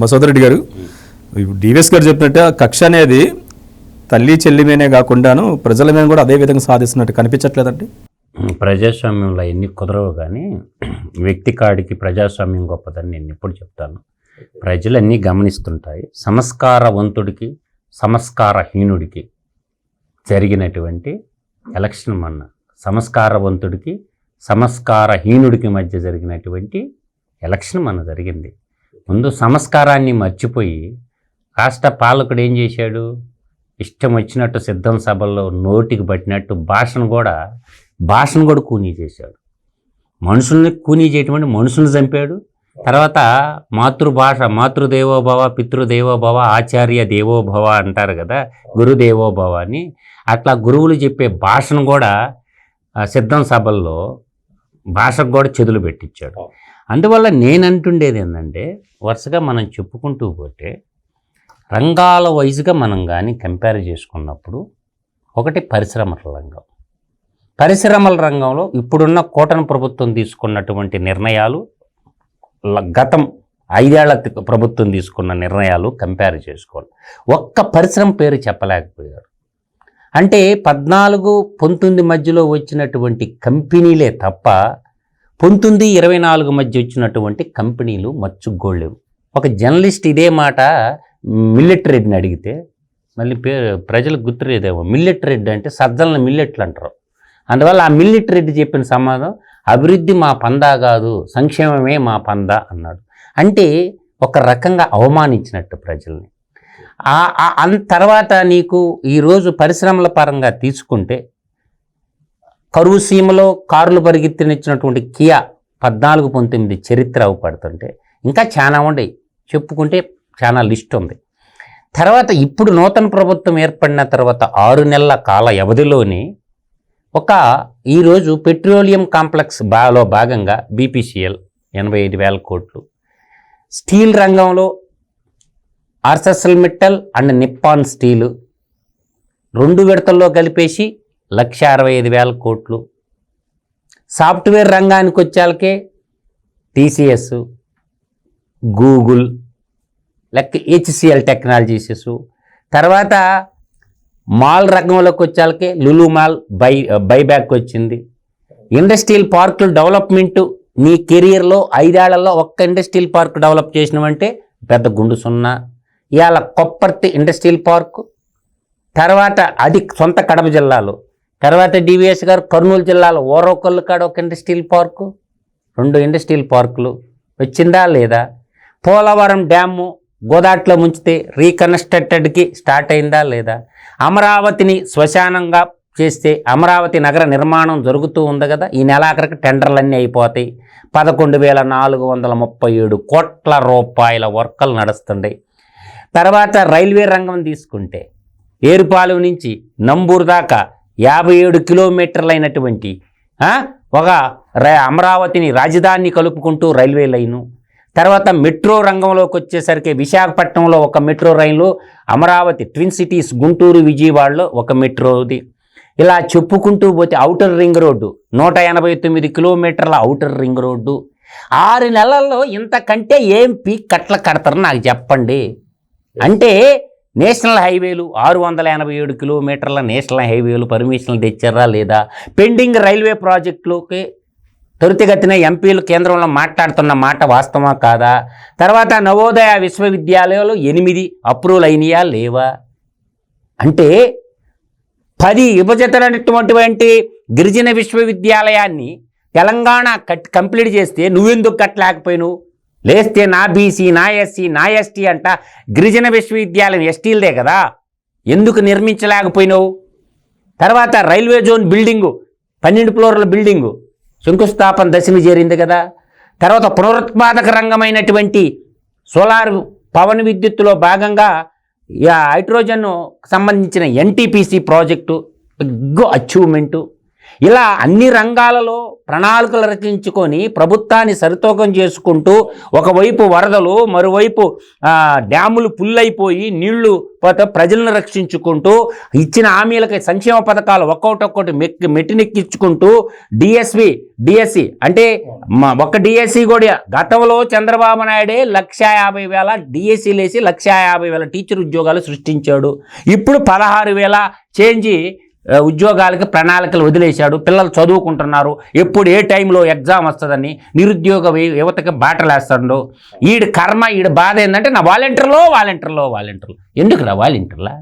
మసోదరెడ్డి గారు, డివిఎస్ గారు చెప్పినట్టు కక్ష అనేది తల్లి చెల్లి మీదే కాకుండాను ప్రజల మీద కూడా అదే విధంగా సాధిస్తున్నట్టు కనిపించట్లేదండి. ప్రజాస్వామ్యంలో ఎన్ని కుదరవు, కానీ వ్యక్తి కాడికి ప్రజాస్వామ్యం గొప్పదని నేను ఎప్పుడు చెప్తాను. ప్రజలన్నీ గమనిస్తుంటాయి. సంస్కారవంతుడికి సంస్కారహీనుడికి జరిగినటువంటి ఎలక్షన్ మొన్న, సంస్కారవంతుడికి సంస్కారహీనుడికి మధ్య జరిగినటువంటి ఎలక్షన్ మొన్న జరిగింది. ముందు సంస్కారాన్ని మర్చిపోయి రాష్ట్ర పాలకుడు ఏం చేశాడు, ఇష్టం వచ్చినట్టు సిద్ధం సభల్లో నోటికి పట్టినట్టు భాషను కూడా కూనీ చేశాడు. మనుషుల్ని కూనీ చేయటం మనుషుల్ని చంపాడు. తర్వాత మాతృభాష, మాతృదేవోభవ పితృదేవోభవ ఆచార్య దేవోభవ అంటారు కదా, గురుదేవోభవ అని. అట్లా గురువులు చెప్పే భాషను కూడా సిద్ధం సభల్లో భాషకు కూడా చెదులు పెట్టించాడు. అందువల్ల నేనంటుండేది ఏంటంటే, వరుసగా మనం చెప్పుకుంటూ పోతే రంగాల వైజ్గా మనం కానీ కంపేర్ చేసుకున్నప్పుడు, ఒకటి పరిశ్రమల రంగం. పరిశ్రమల రంగంలో ఇప్పుడున్న కూటమి ప్రభుత్వం తీసుకున్నటువంటి నిర్ణయాలు, గతం 5 ఏళ్ల ప్రభుత్వం తీసుకున్న నిర్ణయాలు కంపేర్ చేసుకోవాలి. ఒక్క పరిశ్రమ పేరు చెప్పలేకపోయారు. అంటే 14-19 మధ్యలో వచ్చినటువంటి కంపెనీలే తప్ప 19-24 మధ్య వచ్చినటువంటి కంపెనీలు మచ్చుగోళ్ళేవు. ఒక జర్నలిస్ట్ ఇదే మాట మిల్లెట్ రెడ్డిని అడిగితే, మళ్ళీ ప్రజలకు గుర్తులేదేమో, మిల్లెట్ రెడ్డి అంటే సజ్జలను మిల్లెట్లు అంటారు. అందువల్ల ఆ మిల్లెట్ రెడ్డి చెప్పిన సమాధానం, అభివృద్ధి మా పందా కాదు, సంక్షేమమే మా పందా అన్నాడు. అంటే ఒక రకంగా అవమానించినట్టు ప్రజల్ని. తర్వాత నీకు ఈరోజు పరిశ్రమల పరంగా తీసుకుంటే, కరువు సీమలో కార్లు పరిగెత్తినిచ్చినటువంటి కియా 14-19 చరిత్ర అవపడుతుంటే ఇంకా చాలా ఉండయి, చెప్పుకుంటే చాలా లిస్ట్ ఉంది. తర్వాత ఇప్పుడు నూతన ప్రభుత్వం ఏర్పడిన తర్వాత 6 నెలల కాల వ్యవధిలోని ఈరోజు పెట్రోలియం కాంప్లెక్స్ లో భాగంగా BPCL 85,000 కోట్లు, స్టీల్ రంగంలో ArcelorMittal అండ్ నిప్పాన్ స్టీలు 2 విడతల్లో కలిపేసి 1,65,000 కోట్లు, సాఫ్ట్వేర్ రంగానికి వచ్చాకే TCS, గూగుల్, లెక్క HCL టెక్నాలజీస్, తర్వాత మాల్ రంగంలోకి వచ్చాకే లులు మాల్ బైబ్యాక్ వచ్చింది. ఇండస్ట్రియల్ పార్కులు డెవలప్మెంటు నీ కెరియర్లో 5 ఏళ్లలో ఒక్క ఇండస్ట్రియల్ పార్క్ డెవలప్ చేసినవంటే పెద్ద గుండు సున్నా. ఇవాళ కొప్పర్తి ఇండస్ట్రియల్ పార్కు, తర్వాత అది సొంత కడప జిల్లాలో, తర్వాత DVS గారు కర్నూలు జిల్లాలో ఓరోకొల్లు కాడ ఒక ఇండస్ట్రియల్ పార్కు, 2 ఇండస్ట్రియల్ పార్కులు వచ్చిందా లేదా? పోలవరం డ్యాము గోదాట్లో ముంచితే రీకన్స్ట్రక్టెడ్కి స్టార్ట్ అయిందా లేదా? అమరావతిని శ్మశానంగా చేస్తే అమరావతి నగర నిర్మాణం జరుగుతూ ఉంది కదా, ఈ నెలాఖరికి టెండర్లన్నీ అయిపోతాయి. 11,437 కోట్ల రూపాయల వర్కలు నడుస్తుంటాయి. తర్వాత రైల్వే రంగం తీసుకుంటే ఏరుపాలెం నుంచి నంబూరు దాకా 57 కిలోమీటర్లైనటువంటి ఒక అమరావతిని రాజధాని కలుపుకుంటూ రైల్వే లైను. తర్వాత మెట్రో రంగంలోకి వచ్చేసరికి విశాఖపట్నంలో ఒక మెట్రో రైలు, అమరావతి ట్విన్ సిటీస్ గుంటూరు విజయవాడలో ఒక మెట్రోది. ఇలా చెప్పుకుంటూ పోతే ఔటర్ రింగ్ రోడ్డు 189 కిలోమీటర్ల ఔటర్ రింగ్ రోడ్డు. 6 నెలల్లో ఇంతకంటే ఏం పీక్ కట్ల కడతారు నాకు చెప్పండి. అంటే నేషనల్ హైవేలు 687 కిలోమీటర్ల నేషనల్ హైవేలు పర్మిషన్లు తెచ్చారా లేదా? పెండింగ్ రైల్వే ప్రాజెక్టులకి త్వరితగతిన ఎంపీలు కేంద్రంలో మాట్లాడుతున్న మాట వాస్తవమా కాదా? తర్వాత నవోదయ విశ్వవిద్యాలయాలు 8 అప్రూవల్ అయినాయా లేవా? అంటే 10 విభజితమైనటువంటి గిరిజన విశ్వవిద్యాలయాన్ని తెలంగాణ కంప్లీట్ చేస్తే నువ్వెందుకు కట్టలేకపోయినావు? లేస్తే నా బీసీ, నా ఎస్సీ, నా ఎస్టీ అంట గిరిజన విశ్వవిద్యాలయం ఎస్టీలదే కదా, ఎందుకు నిర్మించలేకపోయినావు? తర్వాత రైల్వే జోన్ బిల్డింగు 12 ఫ్లోర్ల బిల్డింగు శంకుస్థాపన దశమి చేరింది కదా. తర్వాత పునరుత్పాదక రంగమైనటువంటి సోలార్ పవన్ విద్యుత్తులో భాగంగా హైడ్రోజన్ సంబంధించిన NTPC ప్రాజెక్టు బిగ్ అచీవ్మెంటు. ఇలా అన్ని రంగాలలో ప్రణాళికలు రచించుకొని ప్రభుత్వాన్ని సరితూకం చేసుకుంటూ ఒకవైపు వరదలు, మరోవైపు డ్యాములు పుల్లైపోయి నీళ్లు ప్రజలను రక్షించుకుంటూ ఇచ్చిన హామీలకి సంక్షేమ పథకాలు ఒక్కొక్కటి మెట్టినెక్కించుకుంటూ డిఎస్సి అంటే ఒక డిఎస్సి కూడా గతంలో చంద్రబాబు నాయుడే 1,50,000 డిఎస్సీలు వేసి 1,50,000 టీచర్ ఉద్యోగాలు సృష్టించాడు. ఇప్పుడు 16,000 చేంజి ఉద్యోగాలకి ప్రణాళికలు వదిలేశాడు. పిల్లలు చదువుకుంటున్నారు. ఎప్పుడు ఏ టైంలో ఎగ్జామ్ వస్తుందని నిరుద్యోగ యువతకి బాటలేస్తాడు. ఈడి కర్మ, ఈడి బాధ ఏంటంటే నా వాలంటీర్లు ఎందుకురా వాలంటీర్లా?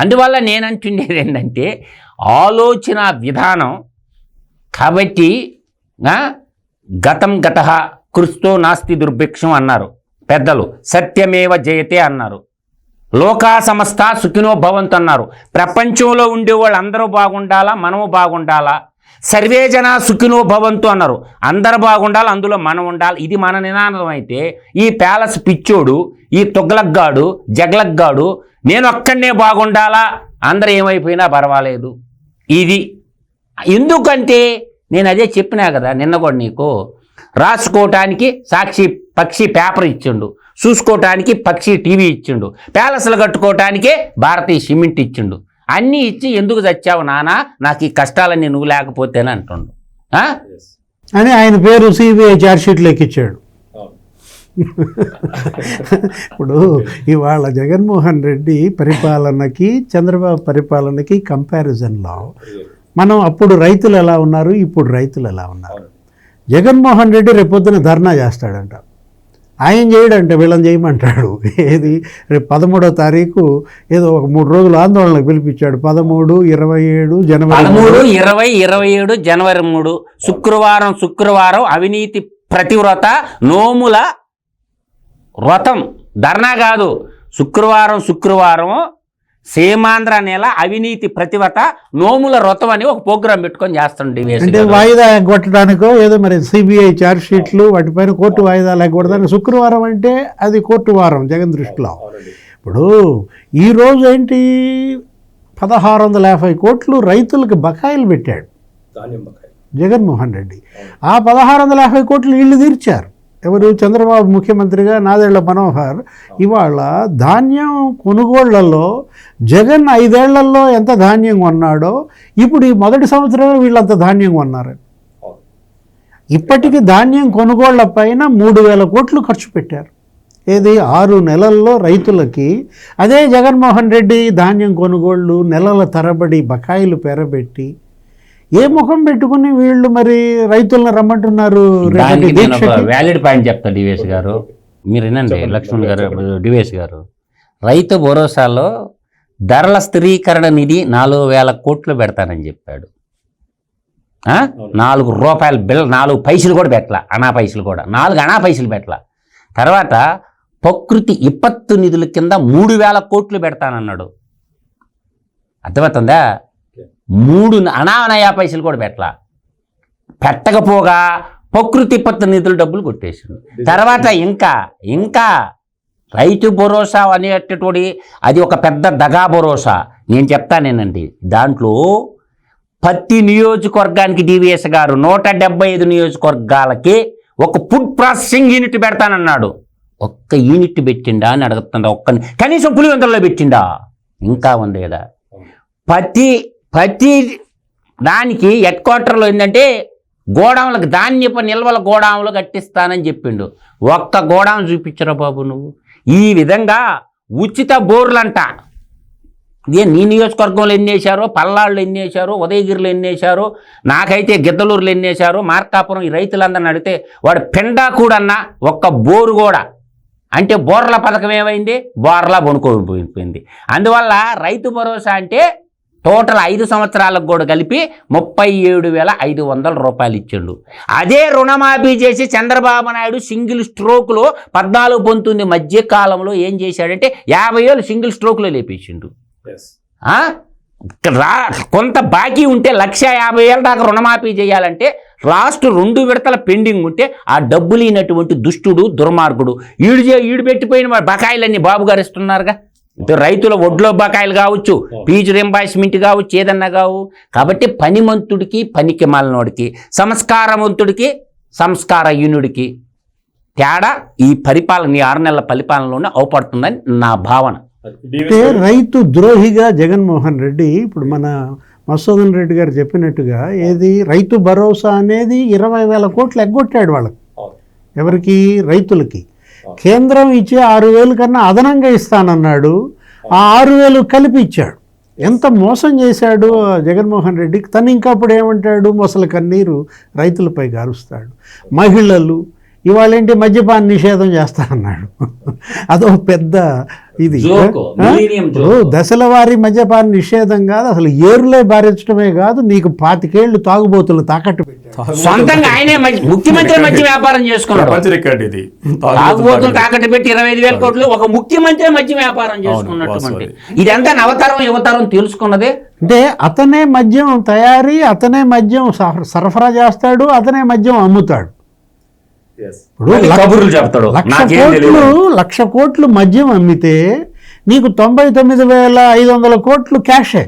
అందువల్ల నేను అంటుండేది ఏంటంటే ఆలోచన విధానం. కాబట్టి గతం గతః కృస్తో నాస్తి దుర్భిక్షం అన్నారు పెద్దలు, సత్యమేవ జయతే అన్నారు, లోకా సమస్త సుఖినో భవంతు అన్నారు. ప్రపంచంలో ఉండే వాళ్ళు అందరూ బాగుండాలా, మనము బాగుండాలా, సర్వే జన సుఖినో భవంతు అన్నారు. అందరూ బాగుండాలి, అందులో మనం ఉండాలి. ఇది మన నినాదం. అయితే ఈ ప్యాలెస్ పిచ్చోడు, ఈ తుగ్లక్గాడు, జగ్లక్గాడు నేను ఒక్కడనే బాగుండాలా, అందరూ ఏమైపోయినా పర్వాలేదు. ఇది ఎందుకంటే నేను అదే చెప్పినా కదా నిన్న కూడా నీకు, రాసుకోవటానికి సాక్షి పక్షి పేపర్ ఇచ్చిండు, చూసుకోవటానికి పక్షి టీవీ ఇచ్చిండు, ప్యాలెస్లు కట్టుకోవటానికే భారతీయ సిమెంట్ ఇచ్చిండు. అన్నీ ఇచ్చి ఎందుకు చచ్చావు నానా, నాకు ఈ కష్టాలన్నీ నువ్వు లేకపోతేనే అంటుండు అని ఆయన పేరు సిబిఐ ఛార్జ్షీట్లు ఎక్కించాడు. ఇప్పుడు ఇవాళ జగన్మోహన్ రెడ్డి పరిపాలనకి చంద్రబాబు పరిపాలనకి కంపారిజన్లో మనం అప్పుడు రైతులు ఎలా ఉన్నారు, ఇప్పుడు రైతులు ఎలా ఉన్నారు. జగన్మోహన్ రెడ్డి రేపొద్దున ధర్నా చేస్తాడంట, ఆయన చేయడంటే వీళ్ళని చేయమంటాడు. ఏది రేపు 13వ తారీఖు ఏదో ఒక 3 రోజులు ఆందోళనకు పిలిపించాడు. 13, 27 జనవరి 27 జనవరి 3 శుక్రవారం అవినీతి ప్రతివ్రత నోముల వ్రతం. ధర్నా కాదు, శుక్రవారం సీమాంధ్ర నెల అవినీతి ప్రతివ్రత నోముల వ్రతం అని ఒక ప్రోగ్రాం పెట్టుకొని చేస్తాడు. అంటే వాయిదా ఎగ్గొట్టడానికో ఏదో మరి సిబిఐ ఛార్జ్ షీట్లు వాటిపైన కోర్టు వాయిదాలు ఎగ్గొట్టడానికి. శుక్రవారం అంటే అది కోర్టు వారం జగన్ దృష్టిలో. ఇప్పుడు ఈరోజు ఏంటి 1,650 కోట్లు రైతులకు బకాయిలు పెట్టాడు జగన్మోహన్ రెడ్డి. ఆ 1,650 కోట్లు వీళ్ళు తీర్చారు. ఎవరు? చంద్రబాబు ముఖ్యమంత్రిగా నాదేళ్ల మనోహర్. ఇవాళ ధాన్యం కొనుగోళ్లలో జగన్ 5 ఏళ్లలో ఎంత ధాన్యం కొన్నాడో ఇప్పుడు ఈ మొదటి సంవత్సరమే వీళ్ళంత ధాన్యం కొన్నారు. ఇప్పటికీ ధాన్యం కొనుగోళ్ల పైన 3,000 కోట్లు ఖర్చు పెట్టారు. ఏది 6 నెలల్లో రైతులకి. అదే జగన్మోహన్ రెడ్డి ధాన్యం కొనుగోళ్ళు నెలల తరబడి బకాయిలు పెరబెట్టి ఏ ముఖం పెట్టుకుని వీళ్ళు మరి రైతులను రమ్మంటున్నారు. వ్యాలిడ్ పాయింట్ చెప్తా డివేస్ గారు, మీరు వినండి. లక్ష్మణ్ గారు, డివేస్ గారు, రైతు భరోసాలో ధరల స్థిరీకరణ నిధి 4,000 కోట్లు పెడతానని చెప్పాడు. 4 రూపాయల బిల్, 4 పైసలు కూడా పెట్టలా, అనా పైసలు కూడా 4 అనా పైసలు పెట్టలా. తర్వాత ప్రకృతి విపత్తు నిధుల కింద 3,000 కోట్లు పెడతానన్నాడు. అర్థమవుతుందా? 3 అనానయా పైసలు కూడా పెట్టకపోగా ప్రకృతి విపత్తు నిధుల డబ్బులు కొట్టేసిండు. తర్వాత ఇంకా రైతు భరోసా అనేటటువంటి అది ఒక పెద్ద దగా భరోసా. నేను చెప్తానేనండి, దాంట్లో ప్రతి నియోజకవర్గానికి డివిఎస్ గారు 175 నియోజకవర్గాలకి ఒక ఫుడ్ ప్రాసెసింగ్ యూనిట్ పెడతానన్నాడు. ఒక్క యూనిట్ పెట్టిండా అని అడుగుతుందా? కనీసం పులివెందులలో పెట్టిండా? ఇంకా ఉంది కదా. ప్రతి దానికి హెడ్ క్వార్టర్లో ఏంటంటే గోడౌన్లకు ధాన్యపు నిల్వల గోడౌన్లు కట్టిస్తానని చెప్పిండు. ఒక్క గోడౌన్ చూపించరా బాబు నువ్వు. ఈ విధంగా ఉచిత బోర్లంట. ఇదే నీ నియోజకవర్గంలో ఎన్ని వేశారో, పల్నాడులో ఎన్ని వేశారో, ఉదయగిరిలో ఎన్ని వేశారో, నాకైతే గిద్దలూరులో ఎన్ని వేశారో, మార్కాపురం ఈ రైతులందరిని అడిగితే వాడు పెండా కూడన్నా ఒక్క బోరు కూడా. అంటే బోర్ల పథకం ఏమైంది? బోర్లా బొనుకోపోయింది. అందువల్ల రైతు భరోసా అంటే టోటల్ 5 సంవత్సరాలకు కూడా కలిపి 37,500 రూపాయలు ఇచ్చిండు. అదే రుణమాఫీ చేసి చంద్రబాబు నాయుడు సింగిల్ స్ట్రోక్లో 14-19 మధ్య కాలంలో ఏం చేశాడంటే 50,000 సింగిల్ స్ట్రోక్లో లేపేసిండు. కొంత బాకీ ఉంటే 1,50,000 దాకా రుణమాఫీ చేయాలంటే లాస్ట్ 2 విడతల పెండింగ్ ఉంటే ఆ డబ్బులు లేనటువంటి దుష్టుడు, దుర్మార్గుడు ఈడు పెట్టిపోయిన బకాయిలన్నీ బాబు గారు ఇస్తున్నారుగా. రైతుల ఒడ్లో బకాయిలు కావచ్చు, ఫీజు రింబార్స్మెంట్ కావచ్చు, ఏదన్నా కావు. కాబట్టి పనిమంతుడికి పనికి మాలినోడికి, సంస్కారవంతుడికి సంస్కారహీనుడికి తేడా ఈ పరిపాలన, ఈ 6 నెలల పరిపాలనలోనే అవపడుతుందని నా భావన. అంటే రైతు ద్రోహిగా జగన్మోహన్ రెడ్డి ఇప్పుడు మన మధుసూదన్ రెడ్డి గారు చెప్పినట్టుగా ఏది రైతు భరోసా అనేది 20,000 కోట్లు ఎగ్గొట్టాడు వాళ్ళకి. ఎవరికి? రైతులకి. కేంద్రం ఇచ్చే 6,000 కన్నా అదనంగా ఇస్తానన్నాడు, ఆ 6,000 కలిపి ఇచ్చాడు. ఎంత మోసం చేశాడు జగన్మోహన్ రెడ్డి. తను ఇంకా అప్పుడు ఏమంటాడు, మొసలి కన్నీరు రైతులపై గారుస్తాడు. మహిళలు ఇవాళ ఏంటి మద్యపాన నిషేధం చేస్తా అన్నాడు. అదో పెద్ద ఇది. దశల వారి మద్యపాన నిషేధం కాదు, అసలు ఏరులే బారించడమే కాదు, నీకు 25 ఏళ్ళు తాగుబోతులు తాకట్టు పెట్టాడు. సొంతంగా ఆయనే ముఖ్యమంత్రి మధ్య వ్యాపారం చేసుకున్నాడు. తాగుబోతులు తాకట్టు పెట్టి 25,000 కోట్లు ఒక ముఖ్యమంత్రి మధ్య వ్యాపారం చేసుకున్నటువంటి. ఇదంతా నవతరం యువతరం తెలుసుకున్నదే. అంటే అతనే మద్యం తయారీ, అతనే మద్యం సరఫరా చేస్తాడు, అతనే మద్యం అమ్ముతాడు. ఇప్పుడు 1,00,00,000 కోట్లు మద్యం అమ్మితే నీకు 99,500 కోట్లు క్యాషే.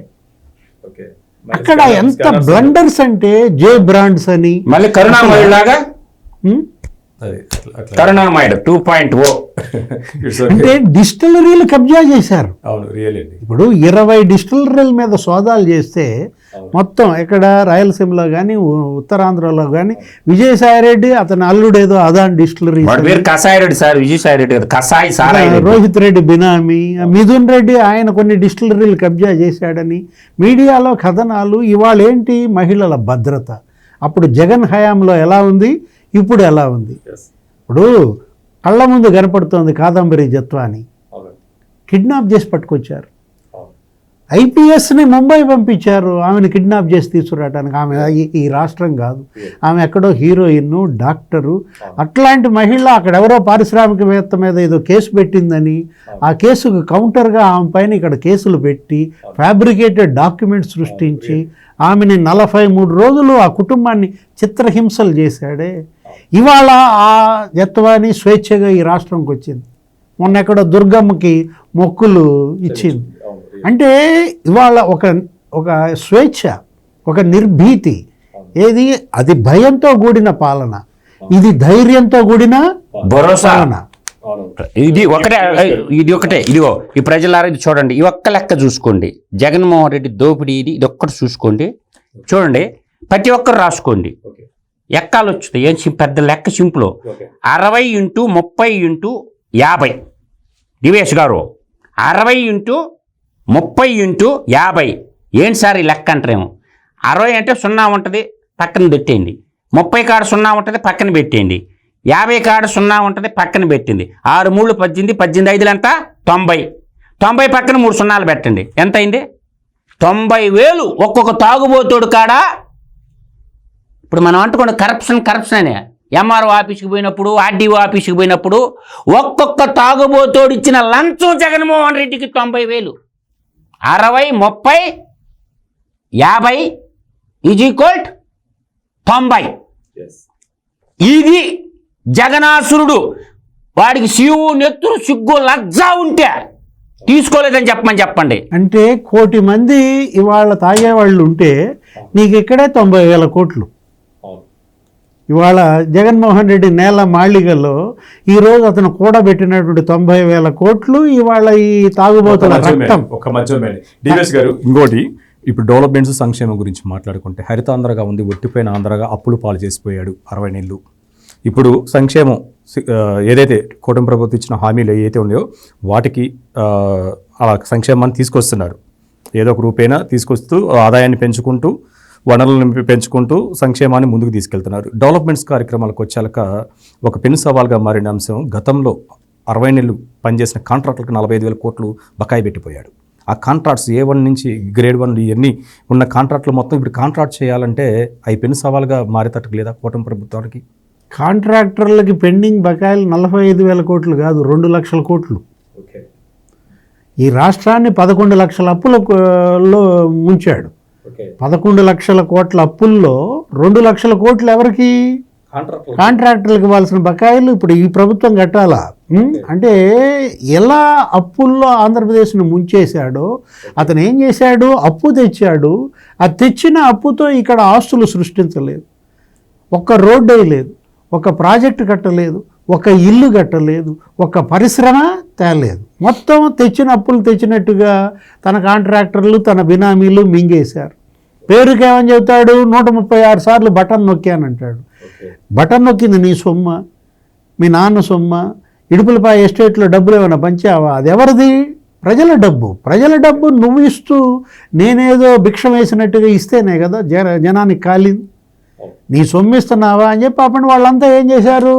అక్కడ ఎంత బ్లండర్స్ అంటే జే బ్రాండ్స్ అని మళ్ళీ కరుణామయుడులాగా కరుణామయుడు 2.0 అంటే డిస్టిలరీలు కబ్జా చేశారు. ఇప్పుడు 20 డిస్టిలరీల మీద సోదాలు చేస్తే మొత్తం ఎక్కడ రాయలసీమలో కానీ ఉత్తరాంధ్రలో కానీ విజయసాయిరెడ్డి అతని అల్లుడేదో అదాన్ డిస్టిలరీ, రోహిత్ రెడ్డి బినామీ, మిథున్ రెడ్డి ఆయన కొన్ని డిస్టిలరీలు కబ్జా చేశాడని మీడియాలో కథనాలు. ఇవాళ ఏంటి మహిళల భద్రత? అప్పుడు జగన్ హయాంలో ఎలా ఉంది, ఇప్పుడు ఎలా ఉంది? ఇప్పుడు కళ్ళ ముందు కనపడుతోంది కాదంబరి జత్వాని కిడ్నాప్ చేసి పట్టుకొచ్చారు. ఐపీఎస్ని ముంబై పంపించారు ఆమెను కిడ్నాప్ చేసి తీసుకురావడానికి. ఆమె ఈ రాష్ట్రం కాదు, ఆమె ఎక్కడో హీరోయిన్, డాక్టరు. అట్లాంటి మహిళ అక్కడ ఎవరో పారిశ్రామికవేత్త మీద ఏదో కేసు పెట్టిందని ఆ కేసుకు కౌంటర్గా ఆమె పైన ఇక్కడ కేసులు పెట్టి ఫ్యాబ్రికేటెడ్ డాక్యుమెంట్స్ సృష్టించి ఆమెని 43 రోజులు ఆ కుటుంబాన్ని చిత్రహింసలు చేశాడే. ఇవాళ ఆ జత్వాని స్వేచ్ఛగా ఈ రాష్ట్రంకి వచ్చింది. మొన్న ఎక్కడో దుర్గమ్మకి మొక్కులు ఇచ్చింది. అంటే ఇవాళ ఒక స్వేచ్ఛ, ఒక నిర్భీతి. ఏది? అది భయంతో కూడిన పాలన, ఇది ధైర్యంతో కూడిన భరోసా. ఇది ఒకటే ఇదిగో ఈ ప్రజలారా ఇది చూడండి. ఈ ఒక్క లెక్క చూసుకోండి. జగన్మోహన్ రెడ్డి దోపిడీ ఇది ఒక్కటి చూసుకోండి. చూడండి, ప్రతి ఒక్కరు రాసుకోండి. ఎక్కాలు వచ్చుతాయి. ఏం పెద్ద లెక్క సింపుల్. 60 × 30 × 50. దివేష్ గారు 60 × 30 × 50. ఏంటి సార్ ఈ లెక్క అంటారేమో. 60 అంటే 0 ఉంటుంది, పక్కన పెట్టేయండి. 30 కాడ 0 ఉంటుంది, పక్కన పెట్టేయండి. 50 కాడ 0 ఉంటుంది, పక్కన పెట్టింది. 6 3 18, 18 5 ఎంత? 90. 90 పక్కన 3 సున్నాలు పెట్టండి. ఎంత అయింది? 90,000 ఒక్కొక్క తాగుబోతోడు కాడ. ఇప్పుడు మనం అంటుకోండి కరప్షన్ అనే. ఎంఆర్ఓ ఆఫీస్కి పోయినప్పుడు, ఆర్డీఓ ఆఫీస్కి పోయినప్పుడు ఒక్కొక్క తాగుబోతోడు ఇచ్చిన లంచం జగన్మోహన్ రెడ్డికి 90,000. 60 30 50 = 90. ఇది జగనాసురుడు. వాడికి శివు నెత్తురు సిగ్గు లజ్జ ఉంటే తీసుకోలేదని చెప్పండి. అంటే 1 కోటి మంది ఇవాళ తాగేవాళ్ళు ఉంటే నీకు ఇక్కడే 90,000 కోట్లు. ఇవాళ జగన్మోహన్ రెడ్డి నేల మాళిగలో ఈరోజు అతను కూడబెట్టినటువంటి 90,000 కోట్లు ఇవాళ ఈ తాగుబోతుల రక్తం. ఒక మధ్యమే డిఎస్ గారు. ఇంకోటి, ఇప్పుడు డెవలప్మెంట్స్ సంక్షేమం గురించి మాట్లాడుకుంటే హరితాంధ్రగా ఉంది, ఒట్టిపోయిన ఆంధ్రగా అప్పులు పాలు చేసిపోయాడు 60 నెలలు. ఇప్పుడు సంక్షేమం ఏదైతే కూటమి ప్రభుత్వం ఇచ్చిన హామీలు ఏవైతే ఉన్నాయో వాటికి అలా సంక్షేమాన్ని తీసుకొస్తున్నారు. ఏదో ఒక రూపేణా తీసుకొస్తూ ఆదాయాన్ని పెంచుకుంటూ, వనరులను పెంచుకుంటూ సంక్షేమాన్ని ముందుకు తీసుకెళ్తున్నారు. డెవలప్మెంట్స్ కార్యక్రమాలకు వచ్చాక ఒక పెను సవాల్గా మారిన అంశం, గతంలో 60 నెలలు పనిచేసిన కాంట్రాక్టులకు 45,000 కోట్లు బకాయి పెట్టిపోయాడు. ఆ కాంట్రాక్ట్స్ A1 నుంచి గ్రేడ్ 1 ఇవన్నీ ఉన్న కాంట్రాక్టులు మొత్తం ఇప్పుడు కాంట్రాక్ట్ చేయాలంటే అవి పెను సవాల్గా మారేటట్టు లేదా కూటమి ప్రభుత్వానికి? కాంట్రాక్టర్లకి పెండింగ్ బకాయిలు 45,000 కోట్లు కాదు, 2 లక్షల కోట్లు. ఈ రాష్ట్రాన్ని 11 లక్షల అప్పులలో ముంచాడు. 11 లక్షల కోట్ల అప్పుల్లో 2 లక్షల కోట్లు ఎవరికి? కాంట్రాక్టర్లకు ఇవ్వాల్సిన బకాయిలు ఇప్పుడు ఈ ప్రభుత్వం కట్టాలా? అంటే ఎలా అప్పుల్లో ఆంధ్రప్రదేశ్ను ముంచేశాడో అతను ఏం చేశాడు, అప్పు తెచ్చాడు. ఆ తెచ్చిన అప్పుతో ఇక్కడ ఆస్తులు సృష్టించలేదు, ఒక్క రోడ్డు వేయలేదు, ఒక ప్రాజెక్టు కట్టలేదు, ఒక ఇల్లు కట్టలేదు, ఒక పరిశ్రమ తేలేదు. మొత్తం తెచ్చిన అప్పులు తెచ్చినట్టుగా తన కాంట్రాక్టర్లు తన బినామీలు మింగేశారు. పేరుకేమని చెబుతాడు, 136 సార్లు బటన్ నొక్కానంటాడు. బటన్ నొక్కింది నీ సొమ్మ, మీ నాన్న సొమ్మ, ఇడుపులపాయ ఎస్టేట్లో డబ్బులు ఏమైనా పంచావా? అది ఎవరిది? ప్రజల డబ్బు. ప్రజల డబ్బు నువ్వు ఇస్తూ నేనేదో భిక్షం వేసినట్టుగా ఇస్తేనే కదా జనానికి కాలింది. నీ సొమ్ము ఇస్తున్నావా అని చెప్పి పాపం వాళ్ళంతా ఏం చేశారు,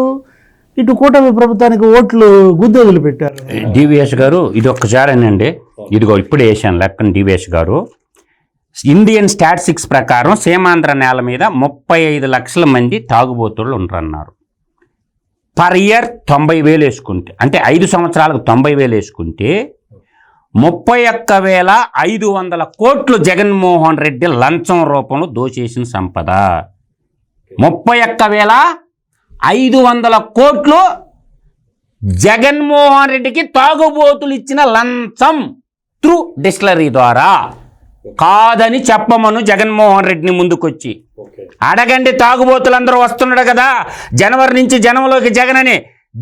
ఇటు కూటమి ప్రభుత్వానికి ఓట్లు గుద్దెదులు పెట్టారు. డివిఎస్ గారు ఇది ఒక్కసారేనండి, ఇదిగో ఇప్పుడు వేసాను లెక్కన. డివిఎస్ గారు ఇండియన్ స్టాటిస్టిక్స్ ప్రకారం సీమాంధ్ర నేల మీద 35 లక్షల మంది తాగుబోతుళ్ళు ఉంటారన్నారు. పర్ ఇయర్ 90,000 వేసుకుంటే, అంటే 5 సంవత్సరాలకు 90,000 వేసుకుంటే 31,500 కోట్లు జగన్మోహన్ రెడ్డి లంచం రూపంలో దోచేసిన సంపద. 31,500 కోట్లు జగన్మోహన్ రెడ్డికి తాగుబోతులు ఇచ్చిన లంచం త్రూ డిస్టిలరీ ద్వారా. కాదని చెప్పమను జగన్మోహన్ రెడ్డిని ముందుకొచ్చి అడగండి. తాగుబోతులందరూ వస్తున్నాడు కదా జనవరి నుంచి జనంలోకి జగన్ అని,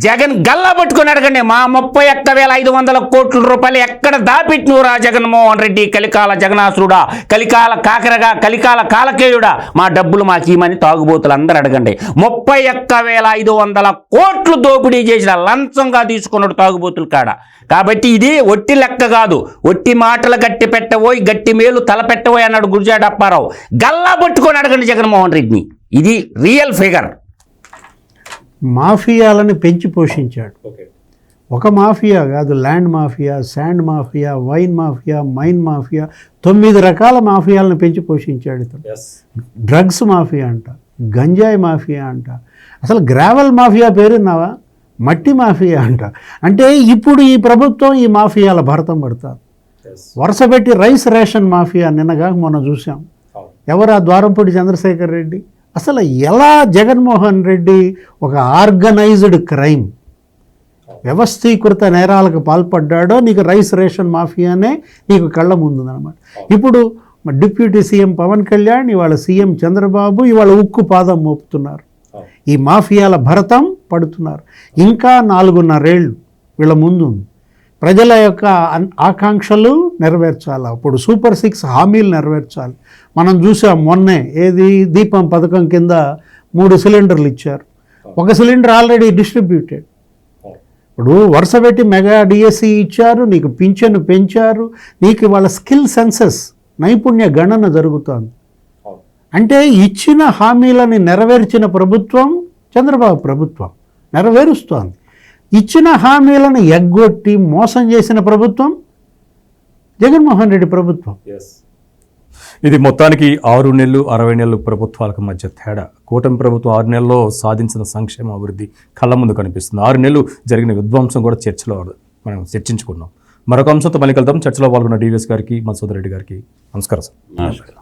జగన్ గల్లా పట్టుకొని అడగండి. మా 31,500 కోట్ల రూపాయలు ఎక్కడ దాపెట్టినవురా జగన్మోహన్ రెడ్డి? కలికాల జగనాసురుడా, కలికాల కాకరగా, కలికాల కాలకేయుడా, మా డబ్బులు మాకు ఇవ్వమని తాగుబోతులు అందరూ అడగండి. 31,500 కోట్లు దోపిడీ చేసిన లంచంగా తీసుకున్నాడు తాగుబోతులు కాడ. కాబట్టి ఇది ఒట్టి లెక్క కాదు, ఒట్టి మాటలు గట్టి పెట్టబోయి గట్టి మేలు తలపెట్టబోయి అన్నాడు గురజాడ అప్పారావు. గల్లా పట్టుకొని అడగండి జగన్మోహన్ రెడ్డిని. ఇది రియల్ ఫిగర్. మాఫియాలను పెంచి పోషించాడు. ఒక మాఫియా కాదు, land mafia, sand mafia, wine mafia, mine mafia, 9 రకాల మాఫియాలను పెంచి పోషించాడు ఇతను. డ్రగ్స్ మాఫియా అంట, గంజాయి మాఫియా అంట, అసలు గ్రావెల్ మాఫియా పేరున్నావా, మట్టి మాఫియా అంట. అంటే ఇప్పుడు ఈ ప్రభుత్వం ఈ మాఫియాల భరతం పడతారు. వరుస పెట్టి రైస్ రేషన్ మాఫియా నిన్నగా మనం చూసాం. ఎవరు? ఆ ద్వారంపూడి చంద్రశేఖర్ రెడ్డి. అసలు ఎలా జగన్మోహన్ రెడ్డి ఒక ఆర్గనైజ్డ్ క్రైమ్, వ్యవస్థీకృత నేరాలకు పాల్పడ్డాడో నీకు రైస్ రేషన్ మాఫియానే నీకు కళ్ళ ముందుందన్నమాట. ఇప్పుడు డిప్యూటీ సీఎం పవన్ కళ్యాణ్, ఇవాళ సీఎం చంద్రబాబు ఇవాళ ఉక్కు పాదం మోపుతున్నారు. ఈ మాఫియాల భరతం పడుతున్నారు. ఇంకా 4.5 ఏళ్ళు వీళ్ళ ముందు ప్రజల యొక్క ఆకాంక్షలు నెరవేర్చాలి. అప్పుడు సూపర్ 6 హామీలు నెరవేర్చాలి. మనం చూసాం మొన్నే, ఏది దీపం పథకం కింద 3 సిలిండర్లు ఇచ్చారు. ఒక సిలిండర్ ఆల్రెడీ డిస్ట్రిబ్యూటెడ్. ఇప్పుడు వరుస పెట్టి మెగా డిఎస్సి ఇచ్చారు, నీకు పింఛను పెంచారు, నీకు ఇవాళ స్కిల్ సెన్సెస్ నైపుణ్య గణన జరుగుతోంది. అంటే ఇచ్చిన హామీలని నెరవేర్చిన ప్రభుత్వం చంద్రబాబు ప్రభుత్వం నెరవేరుస్తోంది. ఇచ్చిన హామీలను ఎగ్గొట్టి మోసం చేసిన ప్రభుత్వం జగన్మోహన్ రెడ్డి ప్రభుత్వం. ఇది మొత్తానికి 6 నెలలు 60 నెలలు ప్రభుత్వాలకు మధ్య తేడా. కూటమి ప్రభుత్వం 6 నెలల్లో సాధించిన సంక్షేమ అభివృద్ధి కళ్ళ ముందు కనిపిస్తుంది. 6 నెలలు జరిగిన విధ్వంసం కూడా చర్చలో మనం చర్చించుకున్నాం. మరొక అంశంతో మళ్ళీ కలుద్దాం. చర్చలో పాల్గొన్న డివిఎస్ గారికి, మధుసూదన్ రెడ్డి గారికి నమస్కారం సార్.